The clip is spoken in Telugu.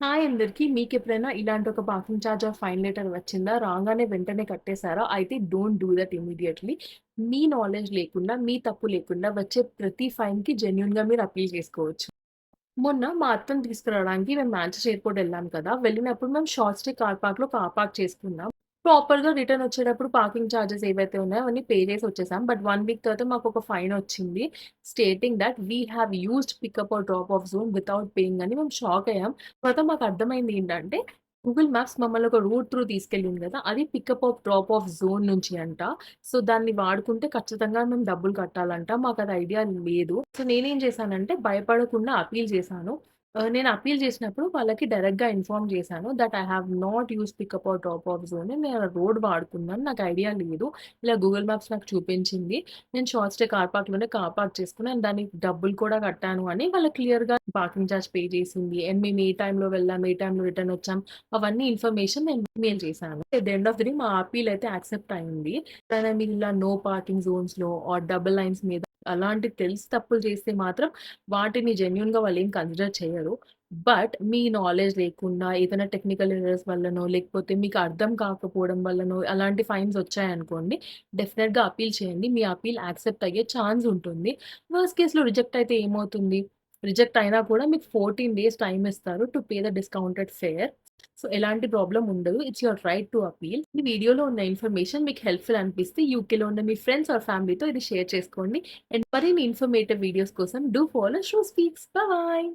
హాయ్ అందరికి. మీకెప్పుడైనా ఇలాంటి ఒక parking charge or fine letter వచ్చిందా? రాంగానే వెంటనే కట్టేసారా? అయితే డోంట్ డూ దట్ ఇమ్మీడియేట్‌లీ. మీ నాలెడ్జ్ లేకుండా, మీ తప్పు లేకుండా వచ్చే ప్రతి ఫైన్‌కి జెన్యూన్‌గా మీరు అప్పీల్ చేసుకోవచ్చు. మొన్న మా అత్తని తీసుకురావడానికి మేము మాంచెస్టర్ ఎయిర్‌పోర్ట్ వెళ్ళాం కదా! వెళ్ళినప్పుడు మేము షార్ట్ స్టే కార్ పార్క్‌లో కార్ పార్క్ చేసుకున్నాం. ప్రాపర్‌గా రిటర్న్ వచ్చేటప్పుడు పార్కింగ్ చార్జెస్ ఏవైతే ఉన్నాయో అవన్నీ పే చేసి వచ్చేసాం. బట్ 1 వీక్ తర్వాత మాకొక ఫైన్ వచ్చింది. Stating that we have used pickup or drop off zone without paying అని మేము షాక్ అయ్యాం. తర్వాత మాకు అర్థమైంది ఏంటంటే గూగుల్ మ్యాప్స్ మమ్మల్ని ఒక రూట్ త్రూ తీసుకెళ్ళింది కదా! అది pickup of drop off zone నుంచి అంట. సో, దాన్ని వాడుకుంటే ఖచ్చితంగా మేము డబ్బులు కట్టాలంట. మాకది ఐడియా లేదు. సో, నేనేం చేశానంటే భయపడకుండా అప్పీల్ చేశాను. నేను అప్పీల్ చేసినప్పుడు వాళ్ళకి డైరెక్ట్‌గా ఇన్ఫార్మ్ చేశాను that I have not used pickup or drop off zone. నేను రోడ్ వాడుకున్నాను. నాకు ఐడియా లేదు. ఇలా గూగుల్ మ్యాప్స్ నాకు చూపించింది. నేను షార్ట్ స్టే కార్ పార్క్‌లోనే కార్ పార్క్ చేసుకున్నాను. దానికి డబ్బులు కూడా కట్టాను అని వాళ్ళకి క్లియర్‌గా పార్కింగ్ చార్జ్ పే చేసింది. అండ్ మేము ఏ టైమ్‌లో వెళ్ళాం, ఏ టైమ్‌లో రిటర్న్ వచ్చాం అవన్నీ ఇన్ఫర్మేషన్ నేను మెయిల్ చేశాను. At the end of the day మా అప్పీల్ అయితే యాక్సెప్ట్ అయింది. కానీ మీరు ఇలా నో పార్కింగ్ జోన్స్‌లో ఆర్ డబుల్ లైన్స్ మీద అలాంటి తెలిసి తప్పులు చేస్తే మాత్రం వాటిని జెన్యూన్‌గా వాళ్ళేం కన్సిడర్ చేయరు. బట్ మీ నాలెడ్జ్ లేకుండా ఏదైనా టెక్నికల్ ఎర్రర్స్ వల్లనో, లేకపోతే మీకు అర్థం కాకపోవడం వల్లనో అలాంటి ఫైన్స్ వచ్చాయనుకోండి, డెఫినిట్‌గా అప్పీల్ చేయండి. మీ అప్పీల్ యాక్సెప్ట్ అయ్యే ఛాన్స్ ఉంటుంది. వర్స్ట్ కేస్‌లో రిజెక్ట్ అయితే ఏమవుతుంది? రిజెక్ట్ అయినా కూడా మీకు 14 డేస్ టైమ్ ఇస్తారు to pay the discounted fair. So, ఎలాంటి ప్రాబ్లమ్ ఉండదు. It's your right to appeal. ఈ వీడియోలో ఉన్న ఇన్ఫర్మేషన్ మీకు హెల్ప్‌ఫుల్ అనిపిస్తే యూకేలో ఉన్న మీ ఫ్రెండ్స్ ఆర్ ఫ్యామిలీతో ఇది షేర్ చేసుకోండి. అండ్ మరిన్ని ఇన్ఫర్మేటివ్ వీడియోస్ కోసం do follow Show Speaks. Bye.